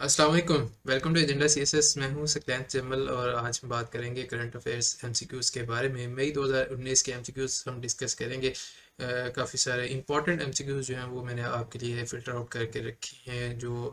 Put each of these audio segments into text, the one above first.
अस्सलाम वालेकुम। Welcome to agenda CSS. मैं हूं सकलैन जमल और आज हम बात करेंगे करंट अफेयर्स एमसीक्यूज़ के बारे में। मई 2019 के एमसीक्यूज़ हम डिस्कस करेंगे। काफ़ी सारे इंपॉर्टेंट एमसीक्यूज़ जो हैं वो मैंने आपके लिए फ़िल्टर आउट करके रखी हैं। जो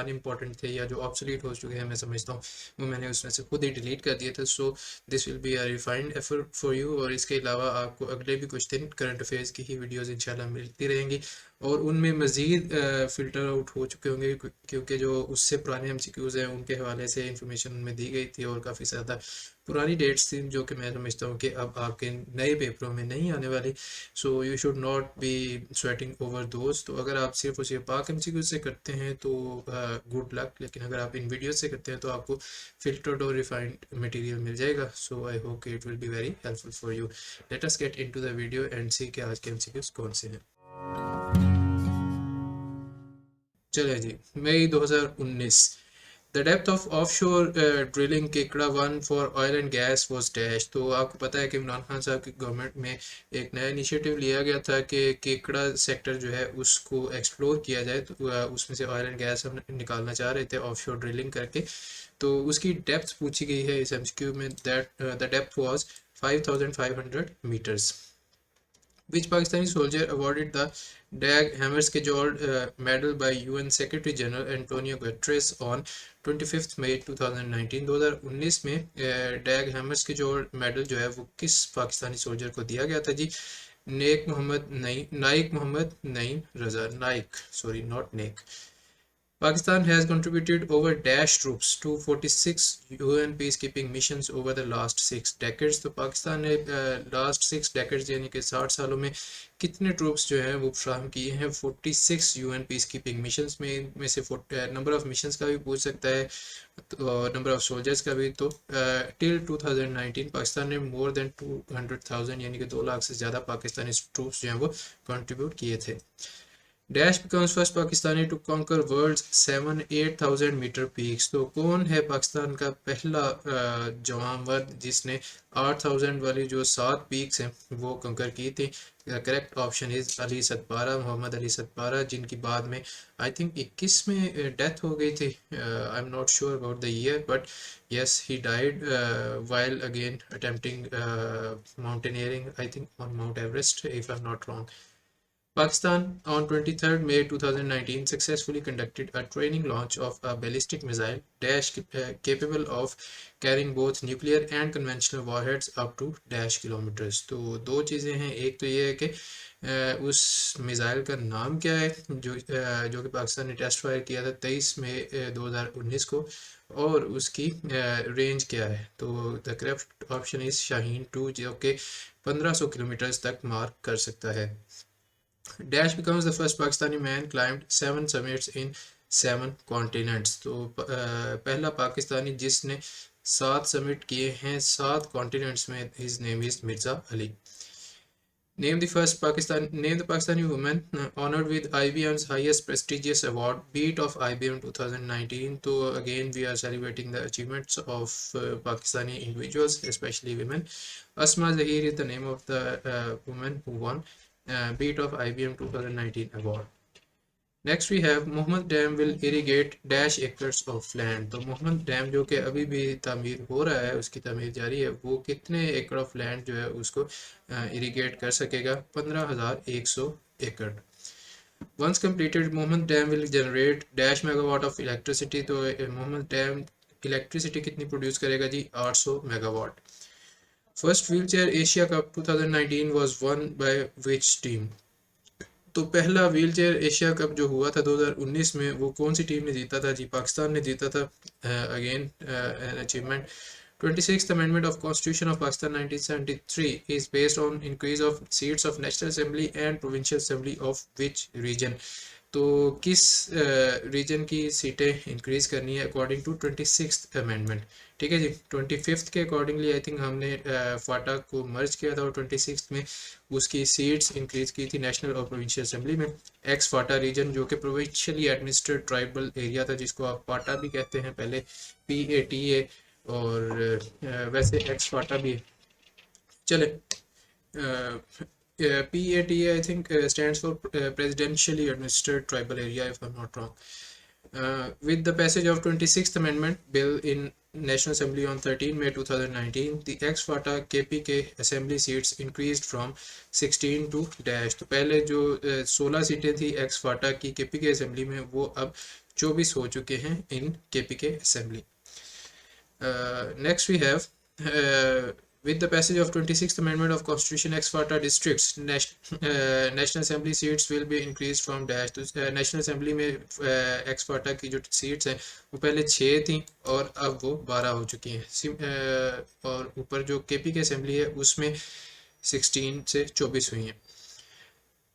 अनइम्पॉर्टेंट थे या जो ऑब्सोलीट हो चुके हैं मैं समझता हूँ, वो मैंने उसमें से खुद ही डिलीट कर दिए थे। So this will be a refined effort for you. और इसके अलावा आपको अगले भी कुछ दिन करंट अफेयर्स की ही वीडियोज़ इंशाल्लाह मिलती रहेंगी और उनमें मज़ीद फ़िल्टर आउट हो चुके होंगे क्योंकि जो उससे पुराने एमसीक्यूज़ हैं उनके हवाले से इंफॉर्मेशन उनमें दी गई थी और काफ़ी ज़्यादा पुरानी डेट्स थी जो कि मैं समझता हूँ कि अब आपके नए पेपरों में नहीं आने वाली। So you should not be sweating over दोस्त। तो अगर आप सिर्फ और सिर्फ पाक एमसीक्यूज से करते हैं तो गुड लक, लेकिन अगर आप इन वीडियो से करते हैं तो आपको फिल्टर्ड और रिफाइंड मटेरियल मिल जाएगा। सो आई होप कि it will be very helpful for you. Let us get into the video and see कि आज के एमसीक्यूज कौन से हैं। चले जी, मई 2019। The depth of offshore drilling Kekra one for oil and gas was dash. तो आपको पता है कि इमरान खान साहब की गवर्नमेंट में एक नया इनिशिएटिव लिया गया था कि केकड़ा सेक्टर जो है उसको एक्सप्लोर किया जाए। तो उसमें से ऑयल एंड गैस हम निकालना चाह रहे थे ऑफशोर ड्रिलिंग करके। तो उसकी डेप्थ पूछी गई है इस एमसीक्यू में। That the depth was 5500 metres. Which Pakistani soldier awarded the Dag Hammarskjöld Medal by UN Secretary General Antonio Guterres on 25th May 2019। 2019 में डैग हैमर्सकीजोल्ड मेडल जो है वो किस पाकिस्तानी सोल्जर को दिया गया था जी? Naik Mohammad Naeem Raza. Naik, sorry, not Nek. Pakistan has contributed over dash troops to 46 UN peacekeeping missions over the last 6 decades। तो पाकिस्तान ने लास्ट 6 decades यानी कि 60 सालों में कितने ट्रूप्स जो हैं वो फ्राहम किए हैं? 46 यूएन पीस कीपिंग मिशंस में से नंबर ऑफ मिशंस का भी पूछ सकता है और नंबर ऑफ सोल्जर्स का भी। तो टिल 2019 पाकिस्तान ने मोर देन 200,000 यानी कि 2 लाख से ज़्यादा पाकिस्तानी ट्रूप्स जो हैं वो कंट्रीब्यूट किए थे। Dash becomes first Pakistani to conquer world's 7-8,000 metre peaks. तो कौन है पाकिस्तान का पहला जवान मर्द जिसने 8,000 वाली जो 7 पीक्स हैं वो कंकर की थी? Correct option is Ali Sadpara, Muhammad Ali Sadpara, जिनकी बाद में आई थिंक 21 में डेथ हो गई थी। आई am not sure about the year but yes, he died while again attempting mountaineering, I think on Mount Everest, if I'm not wrong. Pakistan on 23rd May 2019 successfully conducted a training launch of a ballistic missile dash capable of carrying both nuclear and conventional warheads up to dash kilometers। तो दो चीज़ें हैं, एक तो ये है कि उस मिसाइल का नाम क्या है जो कि पाकिस्तान ने टेस्ट फायर किया था 23 मई 2019 को, और उसकी रेंज क्या है? तो the correct option is Shaheen 2, जो कि 1500 किलोमीटर तक मार कर सकता है। Dash becomes the first Pakistani man climbed 7 summits in 7 continents। तो पहला पाकिस्तानी जिसने 7 समिट किए हैं 7 कॉन्टिनेंट्स में। His name is Mirza Ali. Name the Pakistani woman honored with IBM's highest prestigious award, Beat of IBM 2019। तो again we are celebrating the achievements of Pakistani individuals, especially women. Asma Zahir is the name of the woman who won Beat of IBM 2019 award। Next we have Mohmand dam will irrigate dash acres of land. तो Mohmand dam जो कि अभी भी तामीर हो रहा है, उसकी तामीर जारी है, वो कितने एकड़ ऑफ लैंड जो है उसको इरीगेट कर सकेगा? 15,100 एकड़। Once completed Mohmand dam will generate dash megawatt of electricity. तो मोहम्मद डैम इलेक्ट्रिसिटी कितनी प्रोड्यूस करेगा जी? 800 megawatt. First wheel chair Asia cup 2019 was won by which team? तो पहला व्हील चेयर एशिया कप जो हुआ था 2019 में, वो कौन सी टीम ने जीता था जी? पाकिस्तान ने जीता था। Again an achievement. 26th Amendment of Constitution of Pakistan 1973 is based on increase of seats of National Assembly and Provincial Assembly of which region? तो किस रीजन की सीटें इंक्रीज करनी है अकॉर्डिंग टू 26th अमेंडमेंट? ठीक है जी। 25th के accordingly I think हमने फाटा को मर्ज किया था और 26th में उसकी सीट्स इंक्रीज की थी नेशनल और प्रोविंशियल असेंबली में। एक्स फाटा रीजन जो कि प्रोविंशियली एडमिनिस्ट्रेड ट्राइबल एरिया था, जिसको आप पाटा भी कहते हैं, पहले PATA, और वैसे एक्स फाटा भी। चले, PATA I think stands for Presidentially Administered Tribal Area if I'm not wrong। With the passage of 26th Amendment Bill in National Assembly on 13 May 2019, the ex-FATA KPK Assembly seats increased from 16 to dash। तो पहले जो 16 सीटें थी ex-FATA की KPK Assembly में, वो अब 24 हो चुके हैं in KPK Assembly। Next we have with the passage of 26th Amendment of Constitution, ex-FATA districts National Assembly seats will be increased from dash। तो National Assembly में ex-FATA की जो seats हैं वो पहले 6 थी और अब वो 12 हो चुकी हैं। और ऊपर जो KP की Assembly है उसमें 16 से 24 हुई हैं।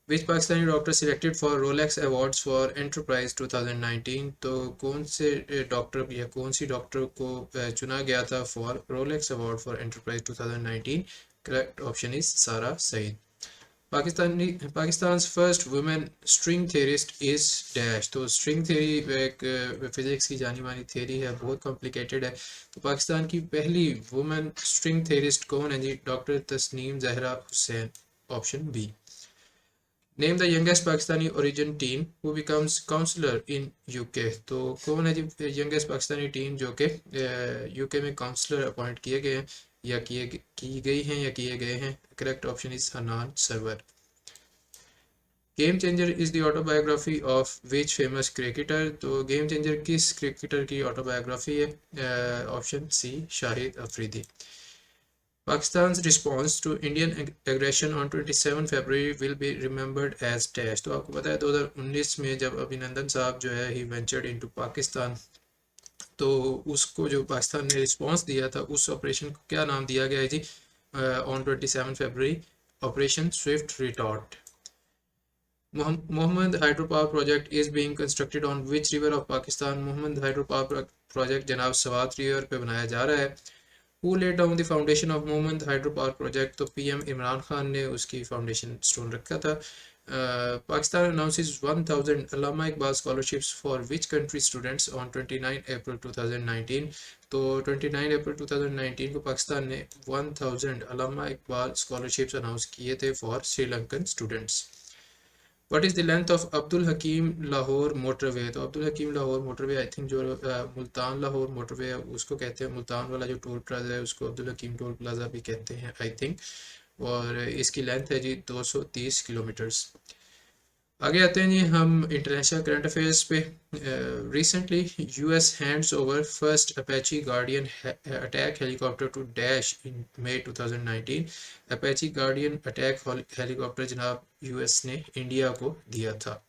Which Pakistani doctor selected for Rolex Awards for Enterprise 2019? तो कौन से डॉक्टर या कौन सी डॉक्टर को चुना गया था for Rolex Award for Enterprise 2019? Correct option is Sara Saeed। Pakistan's first women string theorist is dash। तो string theory एक फिजिक्स की जानी मानी theory है, बहुत complicated है। तो पाकिस्तान की पहली women string theorist कौन है जी? Doctor Tasneem Zahra Hussain, option B. Name the youngest Pakistani origin teen who becomes counselor in UK। तो कौन है जी youngest Pakistani teen जो कि UK में counselor अपॉइंट किए गए हैं या की गई हैं या किए गए हैं? Correct option is Hanan Sarwar. Game Changer is the autobiography of which famous cricketer? तो Game Changer किस क्रिकेटर की ऑटोबायोग्राफी है? Option C Shahid Afridi. Pakistan's response to Indian aggression on 27 February will be remembered as dash। तो आपको पता है 2019 में जब अभिनंदन साहब जो है he ventured into Pakistan, तो उसको जो पाकिस्तान ने रिस्पॉन्स दिया था उस ऑपरेशन को क्या नाम दिया गया है जी? On 27 February operation swift retort. Mohammed hydropower project is being constructed on which river of Pakistan? Mohammed hydropower project जनाब सवात रिवर पे बनाया जा रहा है। Who laid down the foundation of Mohammed hydropower project? तो पीएम इमरान खान ने उसकी फाउंडेशन स्टोन रखा था। Pakistan announces 1000 Allama Iqbal scholarships for which country students on 29 April 2019? तो 29 अप्रैल 2019 को पाकिस्तान ने 1000 Allama Iqbal scholarships अनाउंस किए थे for Sri Lankan students. What is the length of Abdul Hakim Lahore motorway? तो अब्दुल हकीम लाहौर मोटरवे आई थिंक जो Multan Lahore motorway है उसको कहते हैं, मुल्तान वाला जो टोल प्लाजा है उसको अब्दुल हकीम टोल प्लाजा भी कहते हैं आई थिंक, और इसकी लेंथ है जी 230 किलोमीटर्स। आगे आते हैं जी हम इंटरनेशनल करंट अफेयर्स पे। Recently US hands over first Apache Guardian attack helicopter to dash in May 2019। Apache Guardian attack helicopter जनाब यूएस ने इंडिया को दिया था।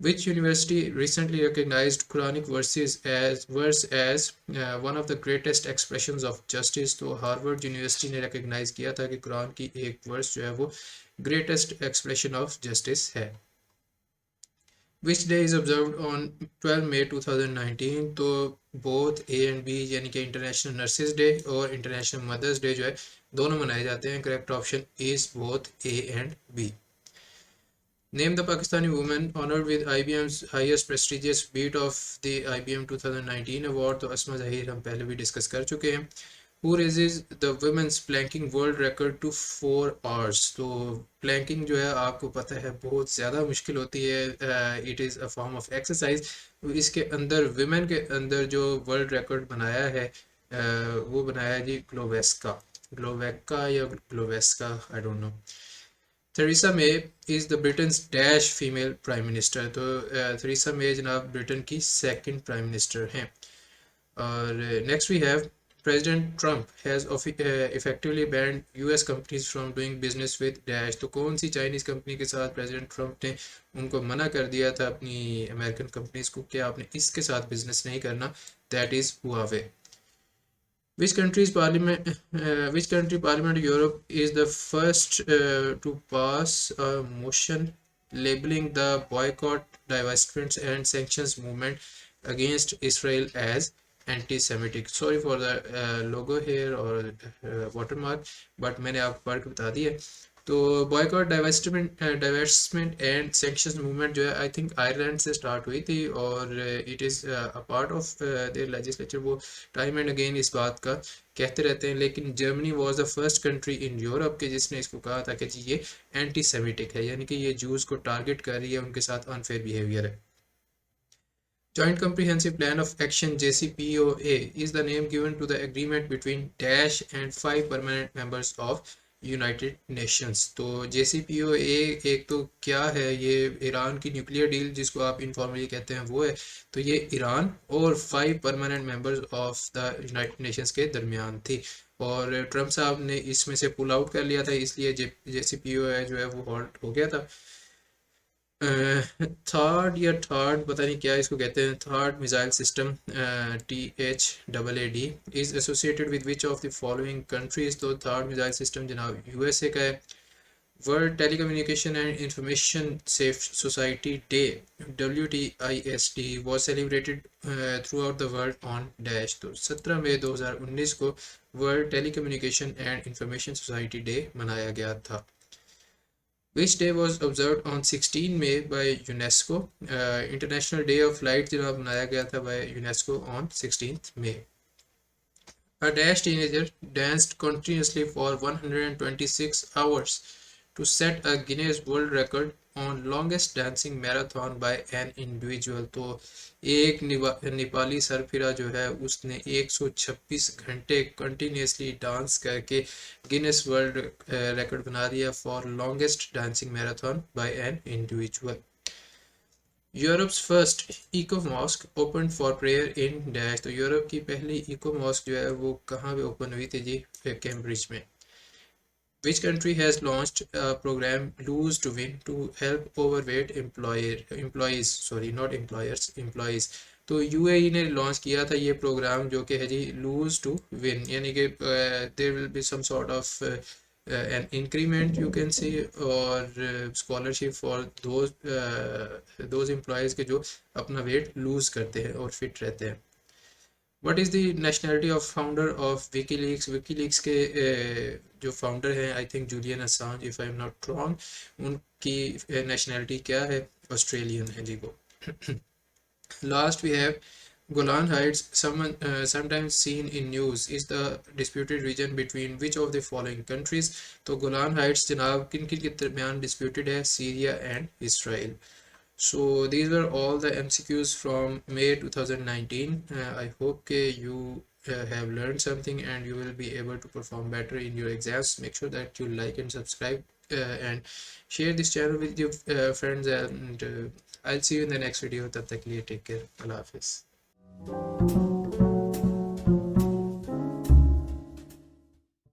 Which university recently recognized Quranic verse as one of the greatest expressions of justice? तो Harvard university ने recognise किया था कि कुरान की एक वर्स जो है वो greatest expression of justice है। Which day is observed on 12 May 2019? तो both A and B यानी कि इंटरनेशनल नर्सेज डे और इंटरनेशनल मदर्स डे जो है दोनों मनाए जाते हैं। Correct option is both A and B। Name the Pakistani woman honored with IBM's highest prestigious beat of the IBM 2019 award। तो अस्मा जहीर हम पहले भी डिस्कस कर चुके हैं। Who raises the women's planking world record to 4 hours? तो planking जो है आपको पता है बहुत ज़्यादा मुश्किल होती है, it is a form of exercise. इसके अंदर विमेन के अंदर जो वर्ल्ड रिकॉर्ड बनाया है वो बनाया है जी ग्लोवेस्का या ग्लोवेस्का, I don't know. Theresa May is the Britain's dash female prime minister. तो थेरेसा मे जनाब ब्रिटेन की सेकंड प्राइम मिनिस्टर हैं। और next we have President Trump has effectively banned US companies from doing business with dash। तो कौन सी Chinese company के साथ president Trump ने उनको मना कर दिया था अपनी अमेरिकन कंपनीज को कि आपने इसके साथ बिजनेस नहीं करना? That is Huawei. Which country parliament Europe is the first to pass a motion labeling the boycott, divestment and sanctions movement against Israel as anti-Semitic? Sorry for the logo here or watermark, but मैंने आपको पढ़ के बता दिया। तो boycott divestment and sanctions movement जो है I think Ireland से स्टार्ट हुई थी और it is a part of their legislature. वो टाइम एंड अगेन इस बात का कहते रहते हैं, लेकिन Germany was the first country in Europe के जिसने इसको कहा था कि जी ये एंटी सेमिटिक है, यानी कि ये जूस को टारगेट कर रही है, उनके साथ अनफेयर बिहेवियर है। Joint Comprehensive Plan of Action JCPOA is the name given to the agreement between Dash and 5 permanent members of United Nations. तो JCPOA एक तो क्या है, ये ईरान की न्यूक्लियर डील जिसको आप इनफॉर्मली कहते हैं वो है। तो ये ईरान और 5 permanent members of the United Nations के दरमियान थी, और ट्रम्प साहब ने इसमें से पुल आउट कर लिया था, इसलिए JCPOA जो है वो हॉल्ट हो गया था। थर्ड पता नहीं क्या इसको कहते हैं, third missile system THAAD is associated with which of the following countries. तो थर्ड मिसाइल सिस्टम जनाब USA का है। World telecommunication and information safe society day WTISD was celebrated throughout the world on dash। तो 17 मई 2019 को world telecommunication and information society day मनाया गया था। Which day was observed on 16 May by UNESCO? International Day of Light जनाब मनाया गया था by UNESCO on 16th May। A dash teenager danced continuously for 126 hours to set a Guinness World Record on longest dancing marathon by an individual। तो एक नेपाली सरफिरा जो है उसने 126 घंटे कंटिन्यूसली डांस करके गिनेस वर्ल्ड रिकॉर्ड बना दिया for longest dancing marathon by an individual. Europe's first eco mosque open for prayer in dash. तो यूरोप की पहली इको मॉस्क जो है वो कहाँ पे ओपन हुई थी जी? कैम्ब्रिज में। Which country has launched a program Lose to Win to help overweight employees, sorry not employers, employees। तो UAE ने लॉन्च किया था ये प्रोग्राम जो कि है जी लूज टू विन, यानी कि there will be some sort of an increment you can say और scholarship for those employees के जो अपना वेट लूज करते हैं और फिट रहते हैं। What is the nationality of founder of WikiLeaks? WikiLeaks के जो फाउंडर हैं I think Julian Assange if I am not wrong, उनकी नेशनैलिटी क्या है? ऑस्ट्रेलियन है जी वो। Last we have Golan Heights, sometimes seen in news, is the disputed region between which of the following countries? तो Golan Heights जनाब किन किन के दरमियान disputed है? Syria and Israel. So these were all the MCQs from May 2019. I hope you have learned something and you will be able to perform better in your exams. Make sure that you like and subscribe and share this channel with your friends, and I'll see you in the next video. Tab tak ke liye take care. Allah Hafiz.